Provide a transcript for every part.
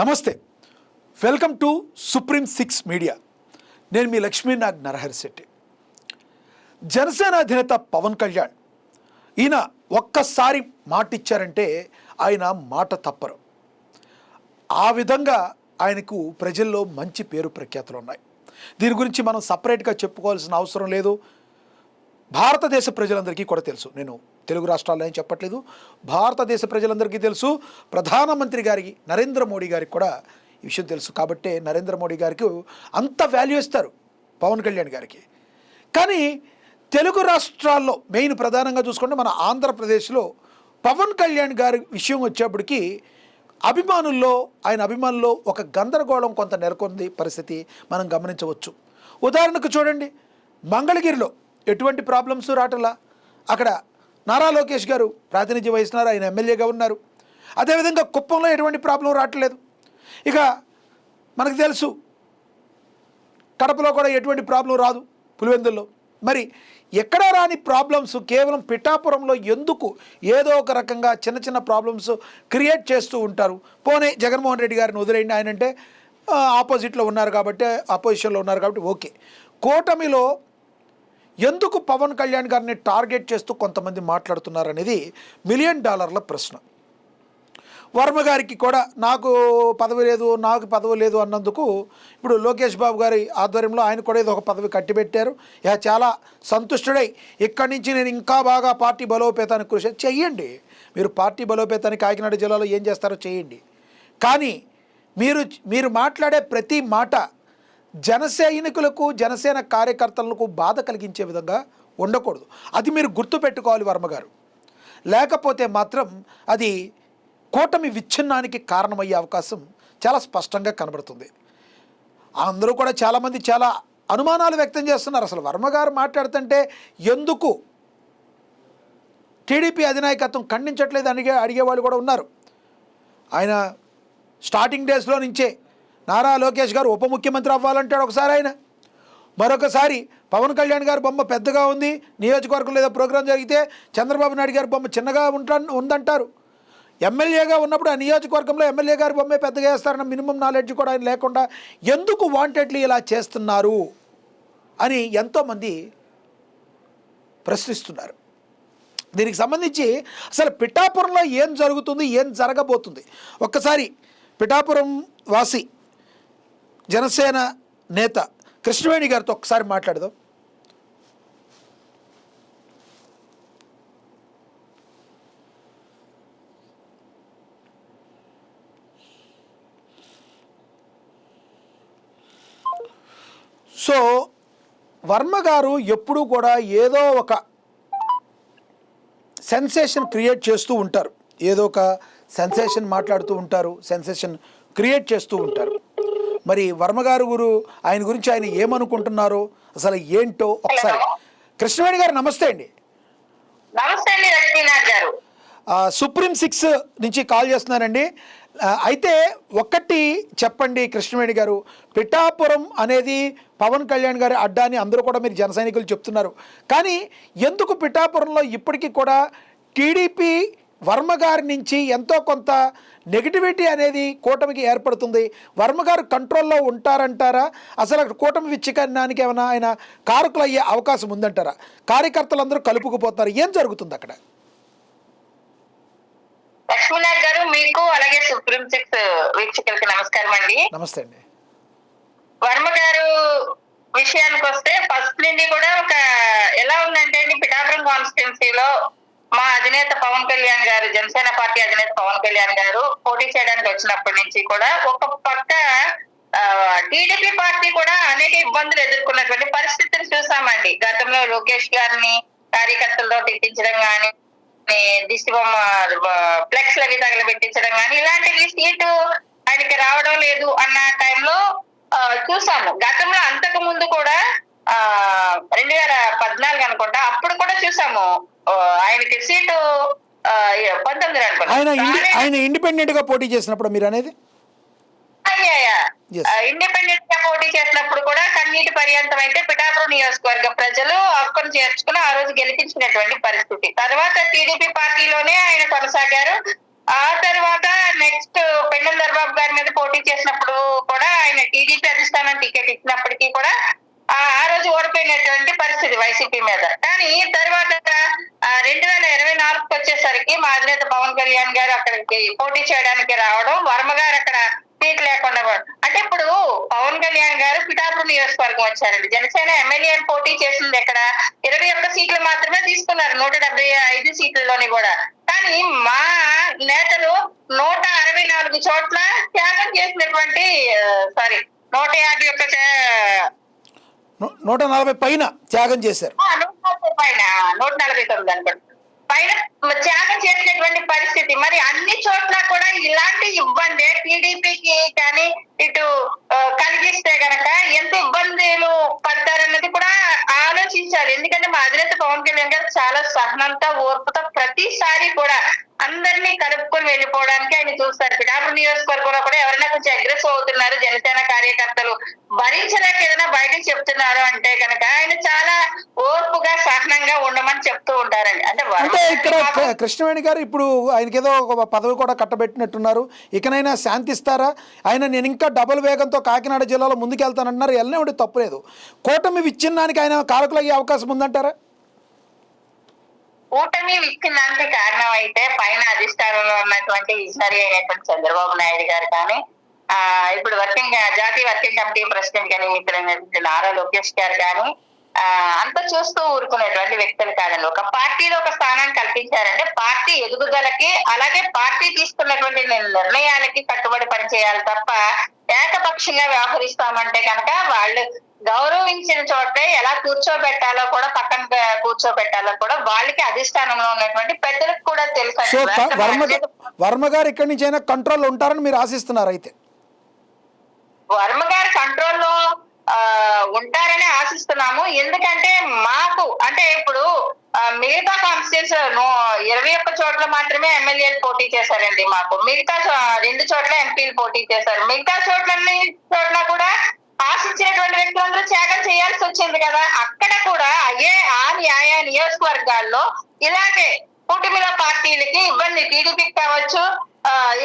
నమస్తే, welcome to supreme 6 media. నేను మీ లక్ష్మీనాగ్ నరహరిశెట్టి. జనసేన అధినేత పవన్ కళ్యాణ్ ఈయన ఒక్కసారి మాట ఇచ్చారంటే ఆయన మాట తప్పరు. ఆ విధంగా ఆయనకు ప్రజల్లో మంచి పేరు ప్రఖ్యాతులు ఉన్నాయి. దీని గురించి మనం సపరేట్గా చెప్పుకోవాల్సిన అవసరం లేదు. భారతదేశ ప్రజలందరికీ కూడా తెలుసు. నేను తెలుగు రాష్ట్రాల్లో ఏం చెప్పట్లేదు, భారతదేశ ప్రజలందరికీ తెలుసు. ప్రధానమంత్రి గారికి, నరేంద్ర మోడీ గారికి కూడా ఈ విషయం తెలుసు. కాబట్టి నరేంద్ర మోడీ గారికి అంత వాల్యూ ఇస్తారు పవన్ కళ్యాణ్ గారికి. కానీ తెలుగు రాష్ట్రాల్లో మెయిన్ ప్రధానంగా చూసుకుంటే మన ఆంధ్రప్రదేశ్లో పవన్ కళ్యాణ్ గారి విషయం వచ్చేప్పటికి ఆయన అభిమానుల్లో ఒక గందరగోళం కొంత నెలకొంది పరిస్థితి మనం గమనించవచ్చు. ఉదాహరణకు చూడండి, మంగళగిరిలో ఎటువంటి ప్రాబ్లమ్స్ రావట్లా. అక్కడ నారా లోకేష్ గారు ప్రాతినిధ్యం వహిస్తున్నారు, ఆయన ఎమ్మెల్యేగా ఉన్నారు. అదేవిధంగా కుప్పంలో ఎటువంటి ప్రాబ్లం రావట్లేదు. ఇక మనకు తెలుసు కడపలో కూడా ఎటువంటి ప్రాబ్లం రాదు, పులివెందుల్లో. మరి ఎక్కడ రాని ప్రాబ్లమ్స్ కేవలం పిఠాపురంలో ఎందుకు ఏదో ఒక రకంగా చిన్న చిన్న ప్రాబ్లమ్స్ క్రియేట్ చేస్తూ ఉంటారు? పోనీ జగన్మోహన్ రెడ్డి గారిని వదిలేయండి, ఆయన అంటే ఆపోజిట్లో ఉన్నారు కాబట్టి, ఆపోజిషన్లో ఉన్నారు కాబట్టి ఓకే. కూటమిలో ఎందుకు పవన్ కళ్యాణ్ గారిని టార్గెట్ చేస్తూ కొంతమంది మాట్లాడుతున్నారు అనేది $1 మిలియన్ ప్రశ్న. వర్మ గారికి కూడా నాకు పదవి లేదు అన్నందుకు ఇప్పుడు లోకేష్ బాబు గారి ఆధ్వర్యంలో ఆయన కూడా ఏదో ఒక పదవి కట్టిపెట్టారు. ఇక చాలా సంతుష్టుడై ఇక్కడి నుంచి నేను ఇంకా బాగా పార్టీ బలోపేతానికి కృషి చెయ్యండి. మీరు పార్టీ బలోపేతానికి కాకినాడ జిల్లాలో ఏం చేస్తారో చేయండి. కానీ మీరు మాట్లాడే ప్రతి మాట జన సైనికులకు, జనసేన కార్యకర్తలకు బాధ కలిగించే విధంగా ఉండకూడదు. అది మీరు గుర్తుపెట్టుకోవాలి వర్మ గారు. లేకపోతే మాత్రం అది కూటమి విచ్ఛిన్నానికి కారణమయ్యే అవకాశం చాలా స్పష్టంగా కనబడుతుంది. అందరూ కూడా చాలామంది చాలా అనుమానాలు వ్యక్తం చేస్తున్నారు. అసలు వర్మ గారు మాట్లాడుతుంటే ఎందుకు టీడీపీ అధినాయకత్వం ఖండించట్లేదు అడిగేవాళ్ళు కూడా ఉన్నారు. ఆయన స్టార్టింగ్ డేస్లో నుంచే నారా లోకేష్ గారు ఉప ముఖ్యమంత్రి అవ్వాలంటాడు ఒకసారి ఆయన, మరొకసారి పవన్ కళ్యాణ్ గారి బొమ్మ పెద్దగా ఉంది, నియోజకవర్గంలో ఏదో ప్రోగ్రాం జరిగితే చంద్రబాబు నాయుడు గారి బొమ్మ చిన్నగా ఉందంటారు. ఎమ్మెల్యేగా ఉన్నప్పుడు ఆ నియోజకవర్గంలో ఎమ్మెల్యే గారి బొమ్మే పెద్దగా వేస్తారన్న మినిమం నాలెడ్జ్ కూడా ఆయన లేకుండా ఎందుకు వాంటెడ్లీ ఇలా చేస్తున్నారు అని ఎంతోమంది ప్రశ్నిస్తున్నారు. దీనికి సంబంధించి అసలు పిఠాపురంలో ఏం జరుగుతుంది, ఏం జరగబోతుంది, ఒక్కసారి పిఠాపురం వాసి జనసేన నేత కృష్ణవేణి గారితో ఒకసారి మాట్లాడదాం. సో వర్మ గారు ఎప్పుడూ కూడా ఏదో ఒక సెన్సేషన్ క్రియేట్ చేస్తూ ఉంటారు, ఏదో ఒక సెన్సేషన్ మాట్లాడుతూ ఉంటారు, సెన్సేషన్ క్రియేట్ చేస్తూ ఉంటారు. మరి వర్మ గారు ఆయన గురించి ఆయన ఏమనుకుంటున్నారో అసలు ఏంటో ఒకసారి. కృష్ణవేణి గారు నమస్తే అండి. నమస్తే అండి లక్ష్మీనాథ్ గారు. సుప్రీం 6 నుంచి కాల్ చేస్తున్నానండి. అయితే ఒక్కటి చెప్పండి కృష్ణవేణి గారు, పిఠాపురం అనేది పవన్ కళ్యాణ్ గారి అడ్డా అని అందరూ కూడా మీరు జన సైనికులు చెప్తున్నారు. కానీ ఎందుకు పిఠాపురంలో ఇప్పటికీ కూడా టీడీపీ వర్మ గారి నుంచి ఎంతో కొంత నెగిటివిటీ అనేది కూటమికి ఏర్పడుతుంది? వర్మ గారు కంట్రోల్లో ఉంటారంటారా? అసలు కూటమి విచ్ఛిన్నానికి ఏమైనా ఆయన కారకులు అయ్యే అవకాశం ఉందంటారా? కార్యకర్తలందరూ కలుపుకుపోతున్నారు, ఏం జరుగుతుంది అక్కడ? లక్ష్మీనాథ్ గారు, మీకు అలాగే సుప్రీం 6 వీక్షకులకి నమస్కారం అండి. నమస్తే అండి. వర్మ గారు విషయానికి వస్తే ఫస్ట్ నుండి కూడా ఒక ఎలా ఉందంటే అండి, పిఠాపురం కాన్స్టిట్యున్సీలో మా అధినేత పవన్ కళ్యాణ్ గారు, జనసేన పార్టీ అధినేత పవన్ కళ్యాణ్ గారు పోటీ చేయడానికి వచ్చినప్పటి నుంచి కూడా ఒక పక్క టీడీపీ పార్టీ కూడా అనేక ఇబ్బందులు ఎదుర్కొన్నటువంటి పరిస్థితిని చూసామండి. గతంలో లోకేష్ గారిని కార్యకర్తలతో తిట్టించడం కానీ, దిష్టి బొమ్మ ఫ్లెక్స్ అవి తగలబెట్టించడం కానీ, ఇలాంటివి సీటు ఆయనకి రావడం లేదు అన్న టైంలో చూసాము. గతంలో అంతకు ముందు కూడా 2014 అనుకుంటా, అప్పుడు కూడా చూసాము ఆయనకి సీటు 19 అనుకుంటా. ఆయన ఇండిపెండెంట్ గా పోటీ చేసినప్పుడు మీరు అనేది ఇండిపెండెంట్ గా పోటీ చేసినప్పుడు కూడా కన్నీటి పర్యంతం అయితే పిఠాపురం నియోజకవర్గ ప్రజలు హక్కును చేర్చుకుని ఆ రోజు గెలిపించినటువంటి పరిస్థితి. తర్వాత టీడీపీ పార్టీలోనే ఆయన కొనసాగారు. ఆ తర్వాత నెక్స్ట్ పెండం దర్బాబు గారి మీద పోటీ చేసినప్పుడు కూడా ఆయన టీడీపీ అధిష్టానం టికెట్ ఇచ్చినప్పటికీ కూడా ఆ రోజు ఓడిపోయినటువంటి పరిస్థితి వైసీపీ మీద. కానీ తర్వాత 2024 వచ్చేసరికి మా అధినేత పవన్ కళ్యాణ్ గారు అక్కడికి పోటీ చేయడానికి రావడం, వర్మ గారు అక్కడ సీట్ లేకుండా అంటే ఇప్పుడు పవన్ కళ్యాణ్ గారు పిఠాపురం నియోజకవర్గం వచ్చారండి. జనసేన ఎమ్మెల్యేలు పోటీ చేసింది ఎక్కడ 21 సీట్లు మాత్రమే తీసుకున్నారు 175 సీట్లలోని కూడా. కానీ మా నేతలు 164 చోట్ల త్యాగం చేసినటువంటి 151 140 పైన త్యాగం చేశారు. 140 పైన 149 అనుకోండి పైన త్యాగం చేసినటువంటి పరిస్థితి. మరి అన్ని చోట్ల కూడా ఇలాంటి ఇబ్బంది టీడీపీకి కానీ ఇటు కలిగిస్తే గనక ఎంత ఇబ్బందులు పడతారన్నది కూడా ఆలోచించాలి. ఎందుకంటే మా అధినేత పవన్ కళ్యాణ్ గారు చాలా సహనంతో ఓర్పుతో ప్రతిసారి కూడా అందరినీ కలుపుకొని వెళ్ళిపోవడానికి ఆయన చూస్తారు. పిఠాపురం నియోజకవర్గంలో కూడా ఎవరైనా కొంచెం అగ్రెసివ్ అవుతున్నారు జనసేన కార్యకర్తలు భరించలేక ఏదైనా బయటకు చెప్తున్నారు అంటే కనుక ఆయన చాలా ఓర్పుగా సహనంగా ఉండమని చెప్తూ ఉంటారండి. అంటే ఇక్కడ కృష్ణవేణి గారు ఇప్పుడు ఆయనకి ఏదో ఒక పదవి కూడా కట్టబెట్టినట్టున్నారు. ఇకనైనా శాంతిస్తారా? ఆయన నేను ఇంకా డబుల్ వేగంతో కాకినాడ జిల్లాలో ముందుకెళ్తానంటున్నారు. వెళ్ళనివ్వండి, తప్పులేదు. కూటమి విచ్ఛిన్నానికి ఆయన కారకులయ్యే అవకాశం ఉందంటారా? కూటమి విచ్ఛిన్నానికి కారణం అయితే పైన అధిష్టానంలో ఉన్నటువంటి విజనరీ అయినటువంటి చంద్రబాబు నాయుడు గారు కానీ ఇప్పుడు జాతీయ వర్కింగ్ కమిటీ ప్రెసిడెంట్ కానీ మిత్రులైనటువంటి నారా లోకేష్ గారు కానీ అంత చూస్తూ ఊరుకునేటువంటి వ్యక్తులు కాదండి. ఒక పార్టీలో ఒక స్థానాన్ని కల్పించారంటే పార్టీ ఎదుగుదలకి అలాగే పార్టీ తీసుకున్నటువంటి నిర్ణయాలకి కట్టుబడి పనిచేయాలి తప్ప ఏకపక్షంగా వ్యవహరిస్తామంటే కనుక వాళ్ళు గౌరవించిన చోటే ఎలా కూర్చోబెట్టాలో కూడా పక్కన కూర్చోబెట్టాలో కూడా వాళ్ళకి అధిష్టానంలో ఉన్నటువంటి పెద్దలకు కూడా తెలుసు. వర్మ గారు ఇక్కడి నుంచి అయినా కంట్రోల్ ఉంటారని మీరు ఆశిస్తున్నారు? అయితే వర్మ గారు కంట్రోల్లో ఉంటారని ఆశిస్తున్నాము. ఎందుకంటే మాకు అంటే ఇప్పుడు మిగతా కాన్స్టిట్యూన్స్ 21 చోట్ల మాత్రమే ఎమ్మెల్యేలు పోటీ చేశారండి. మాకు మిగతా 2 చోట్ల ఎంపీలు పోటీ చేశారు. మిగతా చోట్ల కూడా ఆశించినటువంటి వ్యక్తులందరూ త్యాగం చేయాల్సి వచ్చింది కదా. అక్కడ కూడా ఆయా నియోజకవర్గాల్లో ఇలాగే కూటమిల పార్టీలకి ఇబ్బంది, టీడీపీకి కావచ్చు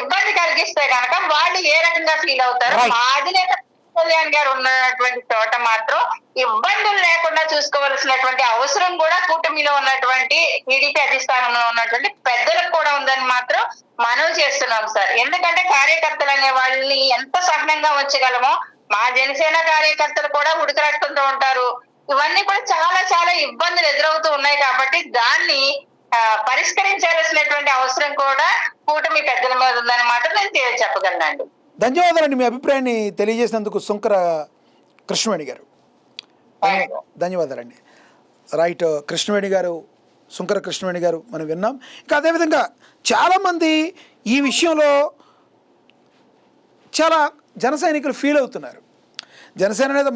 ఇబ్బంది కలిగిస్తే కనుక వాళ్ళు ఏ రకంగా ఫీల్ అవుతారు. మా అధినేత కళ్యాణ్ గారు ఉన్నటువంటి చోట మాత్రం ఇబ్బందులు లేకుండా చూసుకోవాల్సినటువంటి అవసరం కూడా కూటమిలో ఉన్నటువంటి టీడీపీ అధిష్టానంలో ఉన్నటువంటి పెద్దలకు కూడా ఉందని మాత్రం మనవి చేస్తున్నాం సార్. ఎందుకంటే కార్యకర్తలు అనే వాళ్ళని ఎంత సహనంగా ఉంచగలమో మా జనసేన కార్యకర్తలు కూడా ఉడకరట్టుకుంటూ ఉంటారు. ఇవన్నీ కూడా చాలా చాలా ఇబ్బందులు ఎదురవుతూ ఉన్నాయి కాబట్టి దాన్ని పరిష్కరించాల్సినటువంటి అవసరం కూడా కూటమి పెద్దల మీద ఉందని మాత్రం నేను చెప్పగలనండి. ధన్యవాదాలండి మీ అభిప్రాయాన్ని తెలియజేసినందుకు సుంకర కృష్ణవేణి గారు. ధన్యవాదాలండి. రైట్, కృష్ణవేణి గారు, సుంకర కృష్ణవేణి గారు మనం విన్నాం. ఇంకా అదేవిధంగా చాలామంది ఈ విషయంలో చాలా జన సైనికులు ఫీల్ అవుతున్నారు.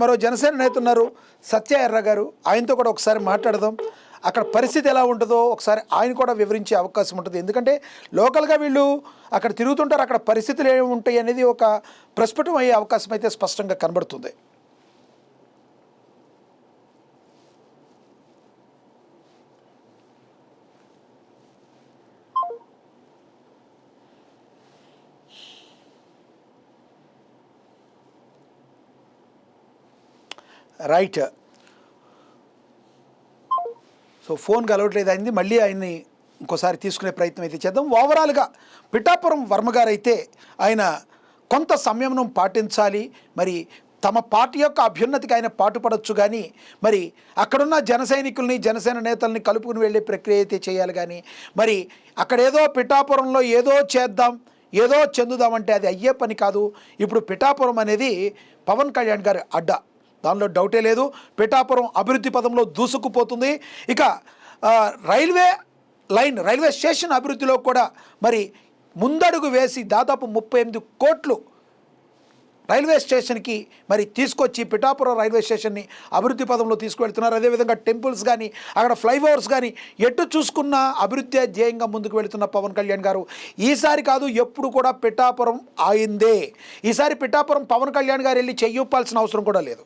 మరో జనసేన నేత ఉన్నారు సత్య ఎర్ర గారు, ఆయనతో కూడా ఒకసారి మాట్లాడదాం. అక్కడ పరిస్థితి ఎలా ఉంటుందో ఒకసారి ఆయన కూడా వివరించే అవకాశం ఉంటుంది. ఎందుకంటే లోకల్గా వీళ్ళు అక్కడ తిరుగుతుంటారు, అక్కడ పరిస్థితులు ఏమి ఉంటాయి అనేది ఒక ప్రస్ఫుటం అయ్యే అవకాశం అయితే స్పష్టంగా కనబడుతుంది. రైట్, సో ఫోన్ కలవట్లేదు అయింది. మళ్ళీ ఆయన్ని ఇంకోసారి తీసుకునే ప్రయత్నం అయితే చేద్దాం. ఓవరాల్గా పిఠాపురం వర్మ గారు అయితే ఆయన కొంత సంయమనం పాటించాలి. మరి తమ పార్టీ యొక్క అభ్యున్నతికి ఆయన పాటుపడవచ్చు, కానీ మరి అక్కడున్న జన సైనికుల్ని జనసేన నేతల్ని కలుపుకుని వెళ్ళే ప్రక్రియ అయితే చేయాలి. కానీ మరి అక్కడేదో పిఠాపురంలో ఏదో చేద్దాం ఏదో చెందుదామంటే అది అయ్యే పని కాదు. ఇప్పుడు పిఠాపురం అనేది పవన్ కళ్యాణ్ గారి అడ్డా, దానిలో డౌటే లేదు. పిఠాపురం అభివృద్ధి పదంలో దూసుకుపోతుంది. ఇక రైల్వే స్టేషన్ అభివృద్ధిలో కూడా మరి ముందడుగు వేసి దాదాపు 38 కోట్లు రైల్వే స్టేషన్కి మరి తీసుకొచ్చి పిఠాపురం రైల్వే స్టేషన్ని అభివృద్ధి పదంలో తీసుకువెళ్తున్నారు. అదేవిధంగా టెంపుల్స్ కానీ అక్కడ ఫ్లైఓవర్స్ కానీ ఎటు చూసుకున్న అభివృద్ధి ధ్యేయంగా ముందుకు వెళుతున్న పవన్ కళ్యాణ్ గారు ఈసారి కాదు ఎప్పుడు కూడా పిఠాపురం ఆయిందే. ఈసారి పిఠాపురం పవన్ కళ్యాణ్ గారు వెళ్ళి చెయ్యొప్పాల్సిన అవసరం కూడా లేదు.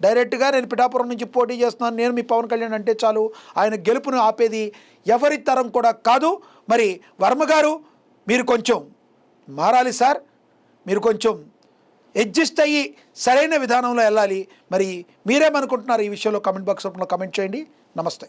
డైరెక్ట్గా నేను పిఠాపురం నుంచి పోటీ చేస్తున్నాను, నేను మీ పవన్ కళ్యాణ్ అంటే చాలు, ఆయన గెలుపును ఆపేది ఎవరి తరం కూడా కాదు. మరి వర్మ గారు మీరు కొంచెం మారాలి సార్. మీరు కొంచెం అడ్జస్ట్ అయ్యి సరైన విధానంలో వెళ్ళాలి. మరి మీరేమనుకుంటున్నారు ఈ విషయంలో కామెంట్ బాక్స్ రూపంలో కామెంట్ చేయండి. నమస్తే.